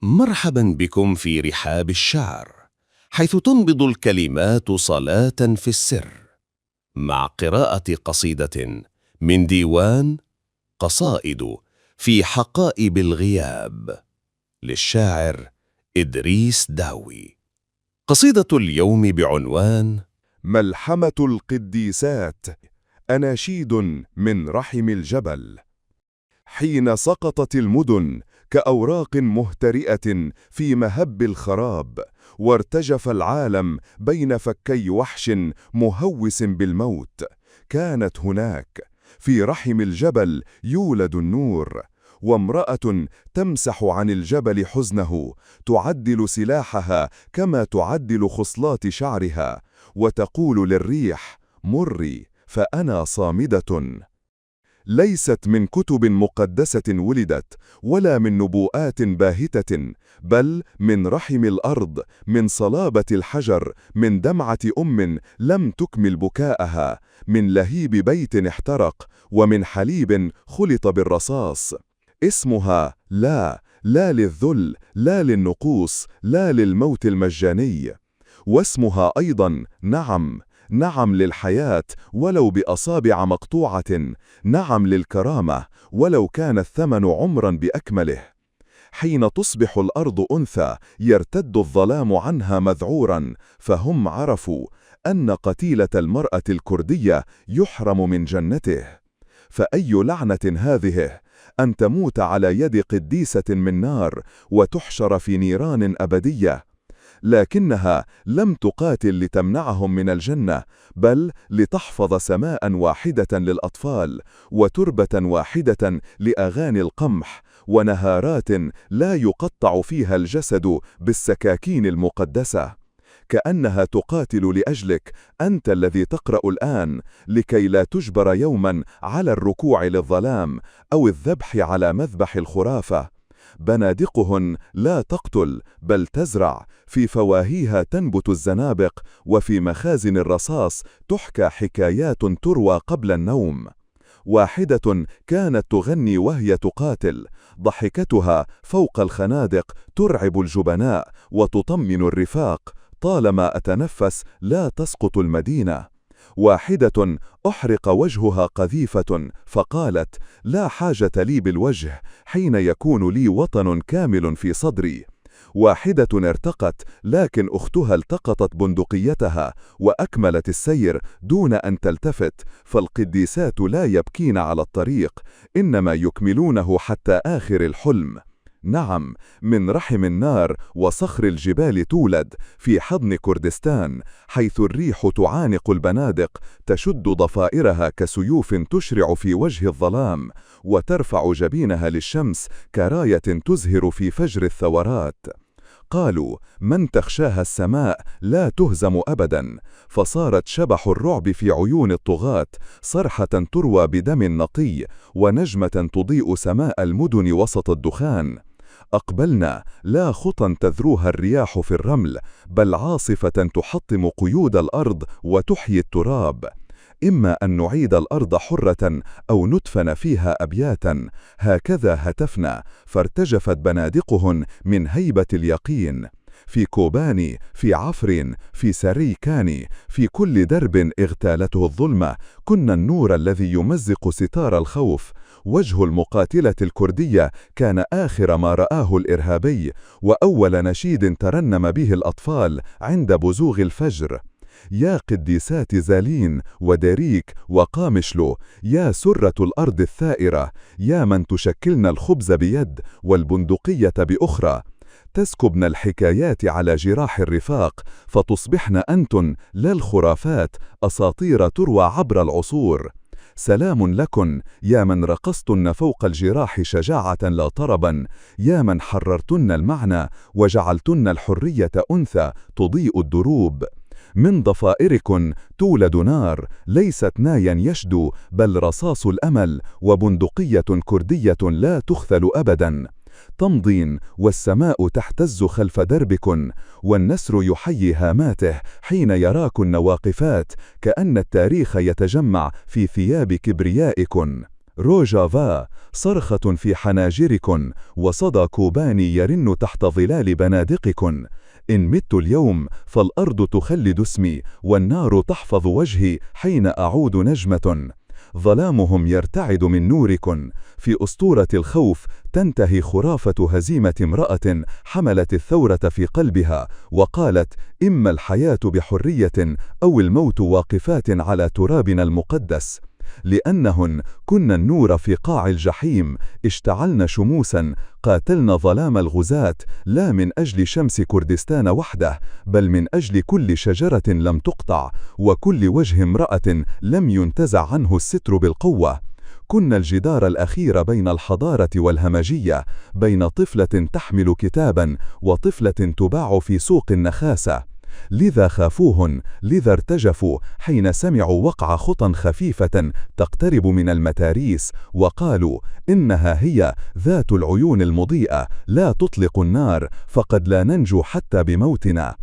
مرحبا بكم في رحاب الشعر، حيث تنبض الكلمات صلاة في السر، مع قراءة قصيدة من ديوان قصائد في حقائب الغياب للشاعر إدريس داوي. قصيدة اليوم بعنوان ملحمة القديسات، أناشيد من رحم الجبل. حين سقطت المدن كأوراق مهترئة في مهب الخراب، وارتجف العالم بين فكي وحش مهوس بالموت، كانت هناك في رحم الجبل يولد النور، وامرأة تمسح عن الجبل حزنه، تعدل سلاحها كما تعدل خصلات شعرها، وتقول للريح: مري فأنا صامدة. ليست من كتب مقدسة ولدت، ولا من نبوءات باهتة، بل من رحم الأرض، من صلابة الحجر، من دمعة لم تكمل بكاءها، من لهيب بيت احترق، ومن حليب خلط بالرصاص. اسمها لا للذل، لا للنقوص، لا للموت المجاني. واسمها أيضا نعم للحياة ولو بأصابع مقطوعة، نعم للكرامة ولو كان الثمن عمرا بأكمله. حين تصبح الأرض أنثى يرتد الظلام عنها مذعورا، فهم عرفوا أن قتيلة المرأة الكردية يحرم من جنته. فأي لعنة هذه، أن تموت على يد قديسة من نار وتحشر في نيران أبدية. لكنها لم تقاتل لتمنعهم من الجنة، بل لتحفظ سماء واحدة للأطفال، وتربة واحدة لأغاني القمح، ونهارات لا يقطع فيها الجسد بالسكاكين المقدسة. كأنها تقاتل لأجلك أنت الذي تقرأ الآن، لكي لا تجبر يوما على الركوع للظلام أو الذبح على مذبح الخرافة. بنادقهن لا تقتل بل تزرع، في فواهيها تنبت الزنابق، وفي مخازن الرصاص تحكى حكايات تروى قبل النوم. واحدة كانت تغني وهي تقاتل، ضحكتها فوق الخنادق ترعب الجبناء وتطمن الرفاق. طالما أتنفس لا تسقط المدينة. واحدة أحرق وجهها قذيفة فقالت: لا حاجة لي بالوجه حين يكون لي وطن كامل في صدري. واحدة ارتقت، لكن أختها التقطت بندقيتها وأكملت السير دون أن تلتفت. فالقديسات لا يبكين على الطريق، إنما يكملونه حتى آخر الحلم. نعم، من رحم النار وصخر الجبال تولد، في حضن كردستان، حيث الريح تعانق البنادق، تشد ضفائرها كسيوف تشرع في وجه الظلام، وترفع جبينها للشمس كراية تزهر في فجر الثورات. قالوا: من تخشاها السماء لا تهزم أبدا. فصارت شبح الرعب في عيون الطغاة، صرحة تروى بدم نقي، ونجمة تضيء سماء المدن وسط الدخان. أقبلنا لا خطا تذروها الرياح في الرمل، بل عاصفة تحطم قيود الأرض وتحيي التراب. إما أن نعيد الأرض حرة أو ندفن فيها أبياتا. هكذا هتفنا، فارتجفت بنادقهن من هيبة اليقين. في كوباني، في عفرين، في سريكاني، في كل درب اغتالته الظلمة، كنا النور الذي يمزق ستار الخوف. وجه المقاتلة الكردية كان آخر ما رآه الإرهابي، وأول نشيد ترنم به الأطفال عند بزوغ الفجر. يا قديسات زالين ودريك وقامشلو، يا سرة الأرض الثائرة، يا من تشكلن الخبز بيد والبندقية بأخرى، تسكبن الحكايات على جراح الرفاق، فتصبحن أنتن لا الخرافات، أساطير تروى عبر العصور. سلام لكن يا من رقصتن فوق الجراح شجاعة لا طربا، يا من حررتن المعنى وجعلتن الحرية أنثى تضيء الدروب. من ضفائركن تولد نار، ليست نايا يشدو، بل رصاص الأمل، وبندقية كردية لا تخثل أبدا. تمضين والسماء تهتز خلف دربكن، والنسر يحيي هاماته حين يراكن واقفات، كأن التاريخ يتجمع في ثياب كبريائكن. روجافا صرخة في حناجركن وصدى كوباني يرن تحت ظلال بنادقكن. إن مت اليوم فالأرض تخلد اسمي والنار تحفظ وجهي حين أعود نجمة. ظلامهم يرتعد من نوركن. في أسطورة الخوف تنتهي خرافة هزيمة امرأة حملت الثورة في قلبها وقالت: إما الحياة بحرية أو الموت واقفات على ترابنا المقدس. لأنهن كن النور في قاع الجحيم، اشتعلن شموسا، قاتلن ظلام الغزاة، لا من أجل شمس كردستان وحده، بل من أجل كل شجرة لم تقطع، وكل وجه امرأة لم ينتزع عنه الستر بالقوة. كن الجدار الأخير بين الحضارة والهمجية، بين طفلة تحمل كتابا وطفلة تباع في سوق النخاسة. لذا خافوهن، لذا ارتجفوا حين سمعوا وقع خطى خفيفة تقترب من المتاريس، وقالوا: إنها هي ذات العيون المضيئة، لا تطلق النار، فقد لا ننجو حتى بموتنا.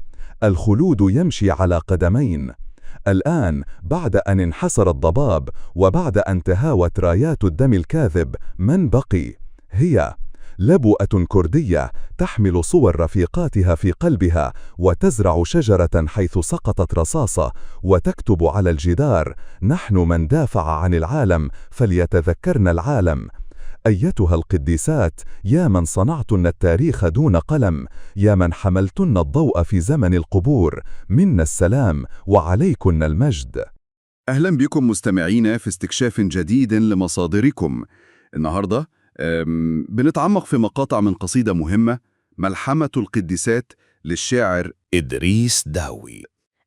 الخلود يمشي على قدمين. الآن بعد أن انحسر الضباب وبعد أن تهاوت رايات الدم الكاذب، من بقي؟ هي لبؤة كردية تحمل صور رفيقاتها في قلبها وتزرع شجرة حيث سقطت رصاصة وتكتب على الجدار: نحن من دافع عن العالم فليتذكرنا العالم. أيتها القديسات، يا من صنعتن التاريخ دون قلم، يا من حملتن الضوء في زمن القبور، منا السلام وعليكن المجد. أهلا بكم مستمعينا في استكشاف جديد لمصادركم. النهاردة بنتعمق في مقاطع من قصيدة مهمة، ملحمة القديسات للشاعر إدريس داوي.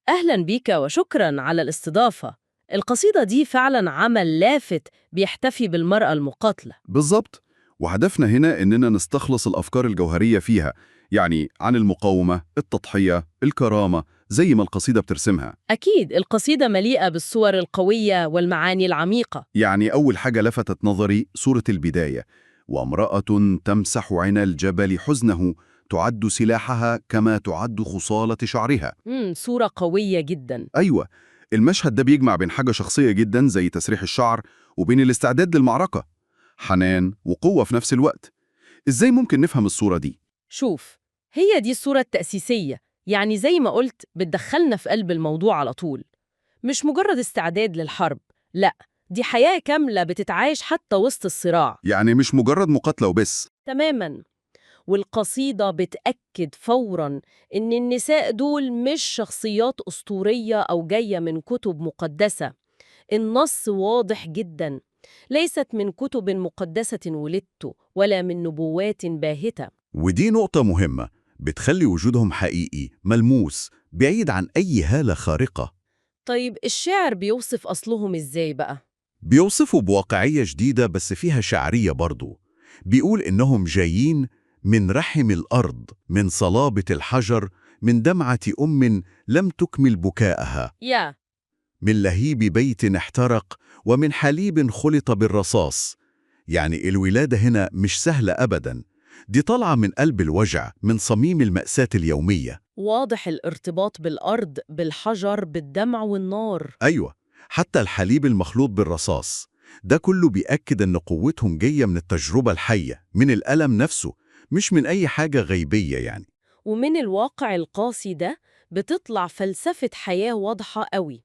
أهلا بيك وشكرا على الاستضافة. القصيدة دي فعلا عمل لافت بيحتفي بالمرأة المقاتلة. بالضبط، وهدفنا هنا إننا نستخلص الأفكار الجوهرية فيها، يعني عن المقاومة، التضحية، الكرامة، زي ما القصيدة بترسمها. أكيد القصيدة مليئة بالصور القوية والمعاني العميقة. يعني أول حاجة لفتت نظري صورة البداية: وامرأة تمسح عنا الجبل حزنه، تعد سلاحها كما تعد خصالة شعرها. صورة قوية جدا. أيوة، المشهد ده بيجمع بين حاجة شخصية جدا زي تسريح الشعر وبين الاستعداد للمعركة، حنان وقوة في نفس الوقت. إزاي ممكن نفهم الصورة دي؟ شوف، هي دي الصورة التأسيسية، يعني زي ما قلت بتدخلنا في قلب الموضوع على طول. مش مجرد استعداد للحرب، لا، دي حياة كاملة بتتعايش حتى وسط الصراع. يعني مش مجرد مقاتلة وبس. تماماً. والقصيدة بتأكد فوراً إن النساء دول مش شخصيات أسطورية أو جاية من كتب مقدسة. النص واضح جداً، ليست من كتب مقدسة ولدت ولا من نبوات باهتة. ودي نقطة مهمة بتخلي وجودهم حقيقي ملموس بعيد عن أي هالة خارقة. طيب الشاعر بيوصف أصلهم إزاي بقى؟ بيوصفوا بواقعية جديدة بس فيها شعرية برضو. بيقول إنهم جايين من رحم الأرض، من صلابة الحجر، من دمعة أم لم تكمل بكاءها، من لهيب بيت احترق، ومن حليب خلط بالرصاص. يعني الولادة هنا مش سهلة أبداً، دي طالعة من قلب الوجع، من صميم المأساة اليومية. واضح الارتباط بالأرض، بالحجر، بالدمع والنار. أيوة، حتى الحليب المخلوط بالرصاص ده كله بيأكد أن قوتهم جاية من التجربة الحية، من الألم نفسه، مش من أي حاجة غيبية يعني. ومن الواقع القاسي ده بتطلع فلسفة حياة واضحة قوي.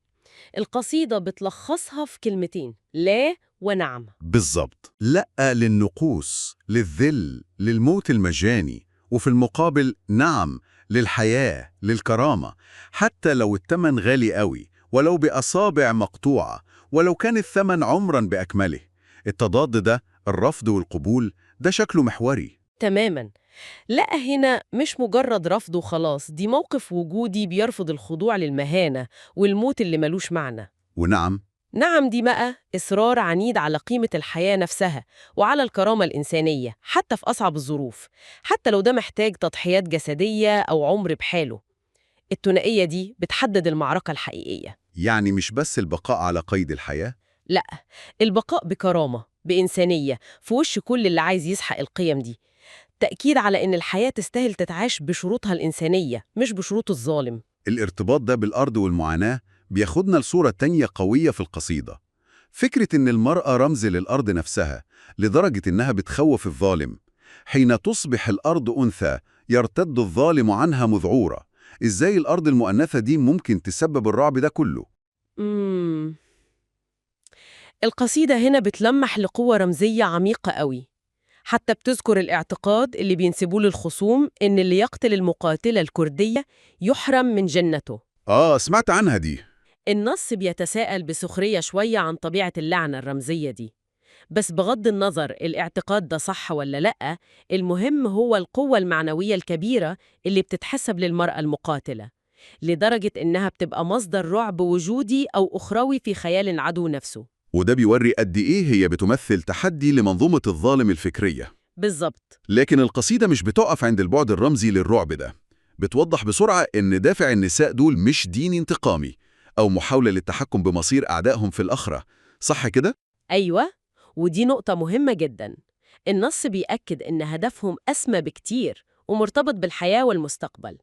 القصيدة بتلخصها في كلمتين: لا ونعم. بالظبط، لأ للنقوص، للذل، للموت المجاني، وفي المقابل نعم للحياة، للكرامة، حتى لو الثمن غالي قوي، ولو بأصابع مقطوعة، ولو كان الثمن عمراً بأكمله. التضاد ده، الرفض والقبول، ده شكله محوري. تماماً. لا، هنا مش مجرد رفض وخلاص، دي موقف وجودي بيرفض الخضوع للمهانة والموت اللي ملوش معنى. ونعم، نعم دي بقى إصرار عنيد على قيمة الحياة نفسها وعلى الكرامة الإنسانية حتى في أصعب الظروف، حتى لو ده محتاج تضحيات جسدية أو عمر بحاله. الثنائية دي بتحدد المعركة الحقيقية. يعني مش بس البقاء على قيد الحياة، لا، البقاء بكرامة، بإنسانية، في وش كل اللي عايز يسحق القيم دي. تأكيد على إن الحياة تستاهل تتعاش بشروطها الإنسانية مش بشروط الظالم. الارتباط ده بالأرض والمعاناة بياخدنا لصورة تانية قوية في القصيدة، فكرة إن المرأة رمز للأرض نفسها لدرجة إنها بتخوف الظالم. حين تصبح الأرض أنثى يرتد الظالم عنها مذعورة. إزاي الأرض المؤنثة دي ممكن تسبب الرعب ده كله؟ مم. القصيدة هنا بتلمح لقوة رمزية عميقة قوي، حتى بتذكر الاعتقاد اللي بينسبوه للخصوم إن اللي يقتل المقاتلة الكردية يحرم من جنته. سمعت عنها دي. النص بيتساءل بسخرية شوية عن طبيعة اللعنة الرمزية دي، بس بغض النظر الاعتقاد ده صح ولا لأ، المهم هو القوة المعنوية الكبيرة اللي بتتحسب للمرأة المقاتلة، لدرجة إنها بتبقى مصدر رعب وجودي أو أخروي في خيال العدو نفسه. وده بيوري قد إيه هي بتمثل تحدي لمنظومة الظالم الفكرية. بالظبط. لكن القصيدة مش بتقف عند البعد الرمزي للرعب ده. بتوضح بسرعة إن دافع النساء دول مش دين انتقامي أو محاولة للتحكم بمصير أعدائهم في الآخرة. صح كده؟ أيوة، ودي نقطة مهمة جدا. النص بيأكد إن هدفهم أسمى بكتير ومرتبط بالحياة والمستقبل.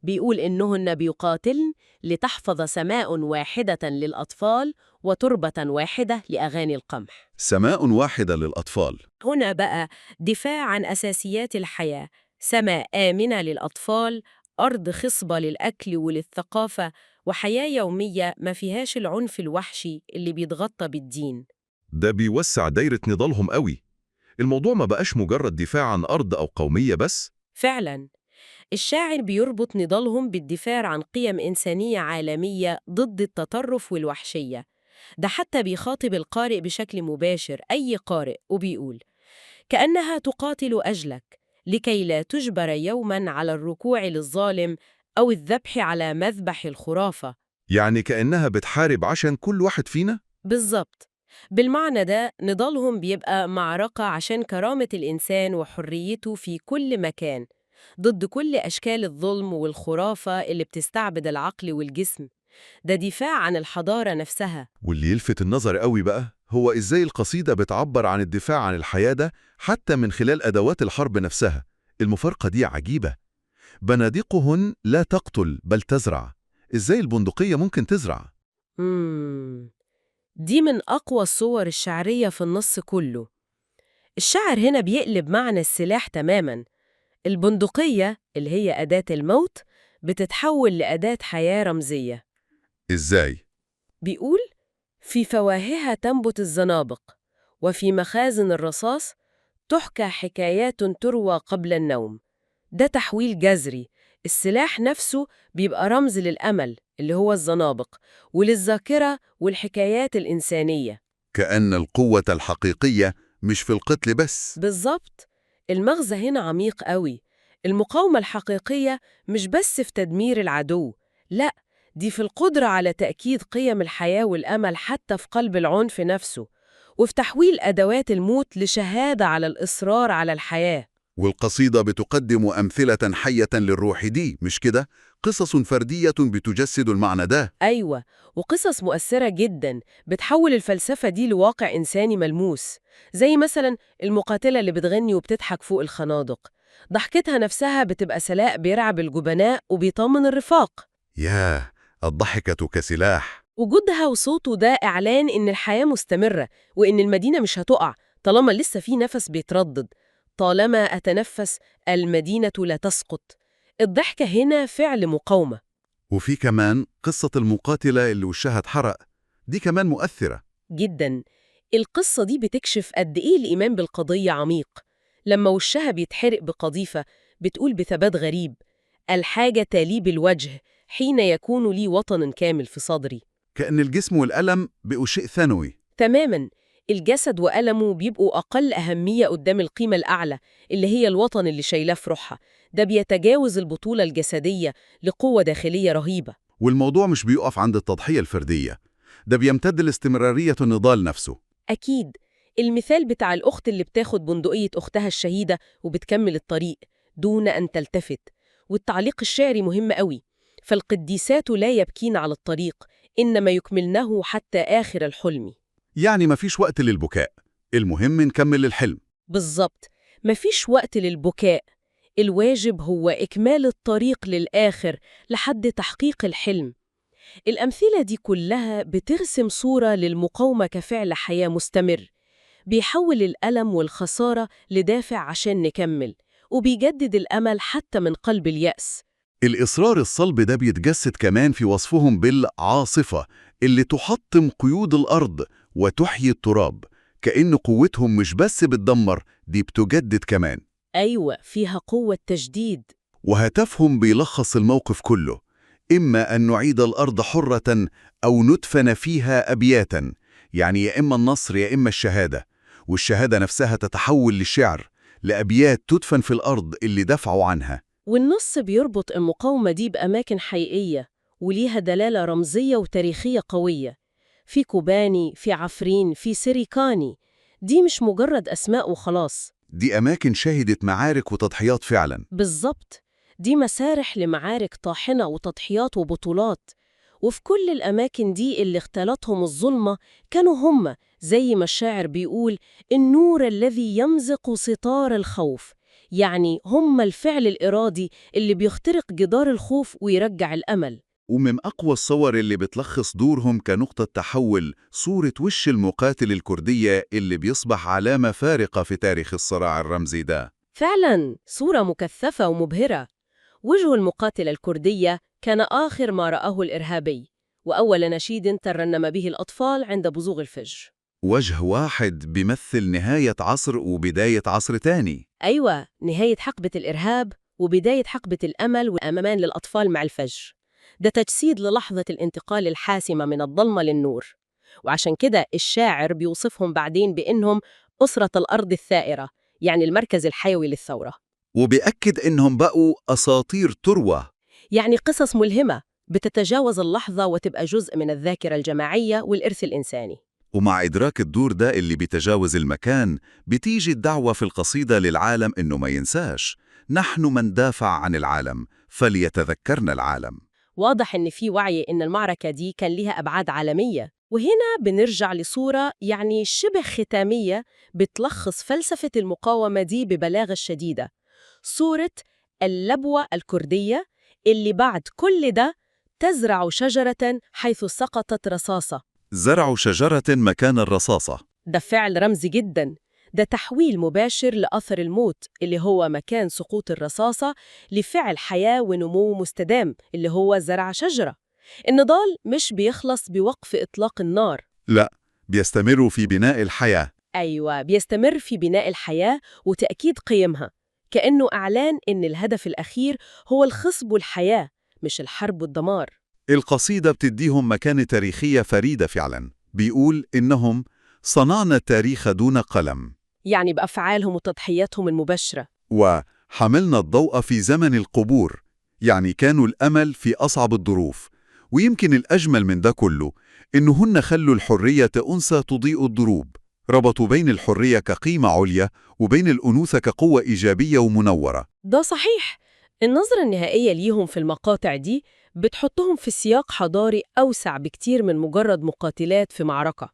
بيقول إنهن بيقاتلن لتحفظ سماء واحدة للأطفال وتربة واحدة لأغاني القمح. سماء واحدة للأطفال. هنا بقى دفاع عن أساسيات الحياة، سماء آمنة للأطفال، أرض خصبة للأكل وللثقافة، وحياة يومية ما فيهاش العنف الوحشي اللي بيتغطى بالدين. ده بيوسع دايرة نضالهم قوي. الموضوع ما بقاش مجرد دفاع عن أرض أو قومية بس. فعلاً، الشاعر بيربط نضالهم بالدفاع عن قيم إنسانية عالمية ضد التطرف والوحشية. ده حتى بيخاطب القارئ بشكل مباشر، أي قارئ، وبيقول: كأنها تقاتل أجلك لكي لا تجبر يوماً على الركوع للظالم أو الذبح على مذبح الخرافة. يعني كأنها بتحارب عشان كل واحد فينا؟ بالظبط. بالمعنى ده نضالهم بيبقى معركة عشان كرامة الإنسان وحريته في كل مكان، ضد كل أشكال الظلم والخرافة اللي بتستعبد العقل والجسم. ده دفاع عن الحضارة نفسها. واللي يلفت النظر قوي بقى هو إزاي القصيدة بتعبر عن الدفاع عن الحياة ده حتى من خلال أدوات الحرب نفسها. المفارقة دي عجيبة. بنادقهن لا تقتل بل تزرع. إزاي البندقية ممكن تزرع؟ دي من أقوى الصور الشعرية في النص كله. الشاعر هنا بيقلب معنى السلاح تماماً. البندقية اللي هي أداة الموت بتتحول لأداة حياة رمزية. إزاي؟ بيقول: في فواهها تنبت الزنابق، وفي مخازن الرصاص تحكى حكايات تروى قبل النوم. ده تحويل جذري. السلاح نفسه بيبقى رمز للأمل اللي هو الزنابق، وللذاكرة والحكايات الإنسانية. كأن القوة الحقيقية مش في القتل بس. بالظبط. المغزى هنا عميق قوي. المقاومة الحقيقية مش بس في تدمير العدو، لا، دي في القدرة على تأكيد قيم الحياة والأمل حتى في قلب العنف نفسه، وفي تحويل أدوات الموت لشهادة على الإصرار على الحياة. والقصيدة بتقدم أمثلة حية للروح دي، مش كده؟ قصص فردية بتجسد المعنى ده. أيوة، وقصص مؤثرة جدا بتحول الفلسفة دي لواقع إنساني ملموس، زي مثلا المقاتلة اللي بتغني وبتضحك فوق الخنادق. ضحكتها نفسها بتبقى سلاء بيرعب الجبناء وبيطمن الرفاق. ياه، الضحكة كسلاح. وجودها وصوته ده إعلان إن الحياة مستمرة، وإن المدينة مش هتقع طالما لسه في نفس بيتردد. طالما أتنفس المدينة لا تسقط. الضحكة هنا فعل مقاومة. وفي كمان قصة المقاتلة اللي وشها اتحرق، دي كمان مؤثرة جدا. القصة دي بتكشف قد إيه الإيمان بالقضية عميق. لما وشها بيتحرق بقذيفة بتقول بثبات غريب: الحاجة تلي بالوجه حين يكون لي وطن كامل في صدري. كأن الجسم والألم بقوا شيء ثانوي. تماماً. الجسد وألمه بيبقوا أقل أهمية قدام القيمة الأعلى اللي هي الوطن اللي شايلاه في روحها. ده بيتجاوز البطولة الجسدية لقوة داخلية رهيبة. والموضوع مش بيقف عند التضحية الفردية، ده بيمتد لاستمرارية النضال نفسه. أكيد. المثال بتاع الأخت اللي بتاخد بندقية أختها الشهيدة وبتكمل الطريق دون أن تلتفت. والتعليق الشعري مهم قوي: فالقديسات لا يبكين على الطريق إنما يكملنه حتى آخر الحلم. يعني مفيش وقت للبكاء، المهم نكمل الحلم. بالظبط، مفيش وقت للبكاء. الواجب هو إكمال الطريق للآخر لحد تحقيق الحلم. الأمثلة دي كلها بترسم صورة للمقاومة كفعل حياة مستمر، بيحول الألم والخسارة لدافع عشان نكمل، وبيجدد الأمل حتى من قلب اليأس. الإصرار الصلب ده بيتجسد كمان في وصفهم بالعاصفة اللي تحطم قيود الأرض وتحيي التراب، كأن قوتهم مش بس بتدمر، دي بتجدد كمان. أيوة، فيها قوة تجديد. وهتفهم بيلخص الموقف كله: إما أن نعيد الأرض حرة أو ندفن فيها أبياتا، يعني يا إما النصر يا إما الشهادة، والشهادة نفسها تتحول للشعر، لأبيات تدفن في الأرض اللي دفعوا عنها. والنص بيربط المقاومة دي بأماكن حقيقية وليها دلالة رمزية وتاريخية قوية. في كوباني، في عفرين، في سيريكاني. دي مش مجرد أسماء وخلاص. دي أماكن شهدت معارك وتضحيات فعلا. بالظبط، دي مسارح لمعارك طاحنة وتضحيات وبطولات. وفي كل الأماكن دي اللي اختلطهم الظلمة كانوا هم، زي ما الشاعر بيقول، النور الذي يمزق ستار الخوف. يعني هم الفعل الإرادي اللي بيخترق جدار الخوف ويرجع الأمل. ومن أقوى الصور اللي بتلخص دورهم كنقطة تحول صورة وش المقاتل الكردية اللي بيصبح علامة فارقة في تاريخ الصراع الرمزي ده. فعلاً صورة مكثفة ومبهرة. وجه المقاتلة الكردية كان آخر ما رآه الإرهابي، وأول نشيد ترنم به الأطفال عند بزوغ الفجر. وجه واحد بيمثل نهاية عصر وبداية عصر تاني. أيوة، نهاية حقبة الإرهاب وبداية حقبة الأمل والأمان للأطفال مع الفجر. ده تجسيد للحظة الانتقال الحاسمة من الظلمة للنور. وعشان كده الشاعر بيوصفهم بعدين بإنهم أسرة الأرض الثائرة، يعني المركز الحيوي للثورة. وبيأكد إنهم بقوا أساطير تروى، يعني قصص ملهمة بتتجاوز اللحظة وتبقى جزء من الذاكرة الجماعية والإرث الإنساني. ومع إدراك الدور ده اللي بيتجاوز المكان بتيجي الدعوة في القصيدة للعالم إنه ما ينساش: نحن من دافع عن العالم فليتذكرنا العالم. واضح إن في وعي إن المعركة دي كان ليها أبعاد عالمية. وهنا بنرجع لصورة يعني شبه ختامية بتلخص فلسفة المقاومة دي ببلاغة شديدة. صورة اللبوة الكردية اللي بعد كل ده تزرع شجرة حيث سقطت رصاصة. زرعوا شجرة مكان الرصاصة. ده فعل رمزي جداً. ده تحويل مباشر لأثر الموت اللي هو مكان سقوط الرصاصة لفعل حياة ونمو مستدام اللي هو زرع شجرة. النضال مش بيخلص بوقف إطلاق النار. لا، بيستمروا في بناء الحياة. أيوة، بيستمر في بناء الحياة وتأكيد قيمها، كأنه إعلان إن الهدف الأخير هو الخصب والحياة، مش الحرب والدمار. القصيدة بتديهم مكانة تاريخية فريدة فعلا. بيقول إنهم صنعنا التاريخ دون قلم، يعني بأفعالهم وتضحياتهم المباشرة. وحملنا الضوء في زمن القبور، يعني كانوا الأمل في أصعب الظروف. ويمكن الأجمل من ده كله إنهن خلوا الحرية أنثى تضيء الدروب، ربطوا بين الحرية كقيمة عليا وبين الأنوثة كقوة إيجابية ومنورة. ده صحيح. النظرة النهائية ليهم في المقاطع دي بتحطهم في سياق حضاري أوسع بكتير من مجرد مقاتلات في معركة.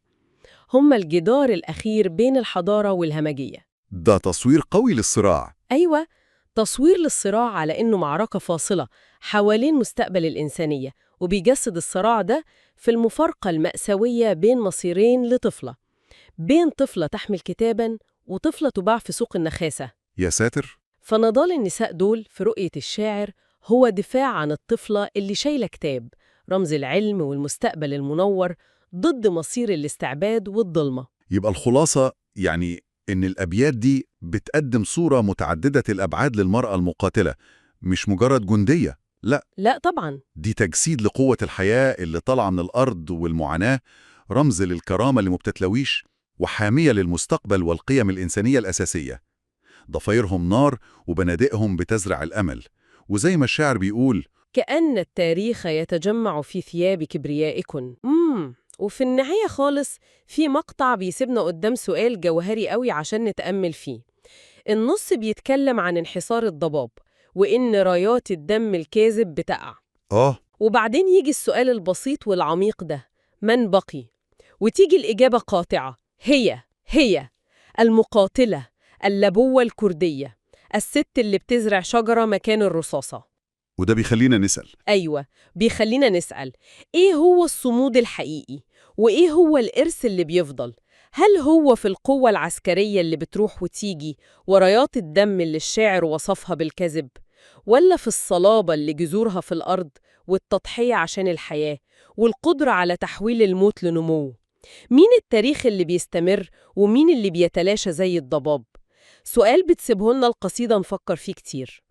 هم الجدار الأخير بين الحضارة والهمجية. ده تصوير قوي للصراع. أيوة، تصوير للصراع على إنه معركة فاصلة حوالين مستقبل الإنسانية، وبيجسد الصراع ده في المفارقة المأساوية بين مصيرين لطفلة، بين طفلة تحمل كتاباً وطفلة تباع في سوق النخاسة. يا ساتر. فنضال النساء دول في رؤية الشاعر هو دفاع عن الطفلة اللي شايلة كتاب، رمز العلم والمستقبل المنور، ضد مصير الاستعباد والظلمة. يبقى الخلاصة يعني إن الأبيات دي بتقدم صورة متعددة الأبعاد للمرأة المقاتلة، مش مجرد جندية، لا طبعاً. دي تجسيد لقوة الحياة اللي طالعة من الأرض والمعاناة، رمز للكرامة اللي مبتتلويش، وحامية للمستقبل والقيم الإنسانية الأساسية. ضفايرهم نار وبنادقهم بتزرع الأمل، وزي ما الشاعر بيقول: كأن التاريخ يتجمع في ثياب كبريائكن. وفي النهاية خالص في مقطع بيسيبنا قدام سؤال جوهري قوي عشان نتأمل فيه. النص بيتكلم عن انحسار الضباب وإن رايات الدم الكاذب بتقع. وبعدين يجي السؤال البسيط والعميق ده: من بقي؟ وتيجي الإجابة قاطعة: هي المقاتلة، اللبوة الكردية، الست اللي بتزرع شجرة مكان الرصاصة. وده بيخلينا نسأل، أيوة، بيخلينا نسأل إيه هو الصمود الحقيقي؟ وإيه هو الإرث اللي بيفضل؟ هل هو في القوة العسكرية اللي بتروح وتيجي ورايات الدم اللي الشاعر وصفها بالكذب؟ ولا في الصلابة اللي جذورها في الأرض والتضحية عشان الحياة والقدرة على تحويل الموت لنمو؟ مين التاريخ اللي بيستمر ومين اللي بيتلاشى زي الضباب؟ سؤال بتسيبه لنا القصيدة نفكر فيه كتير.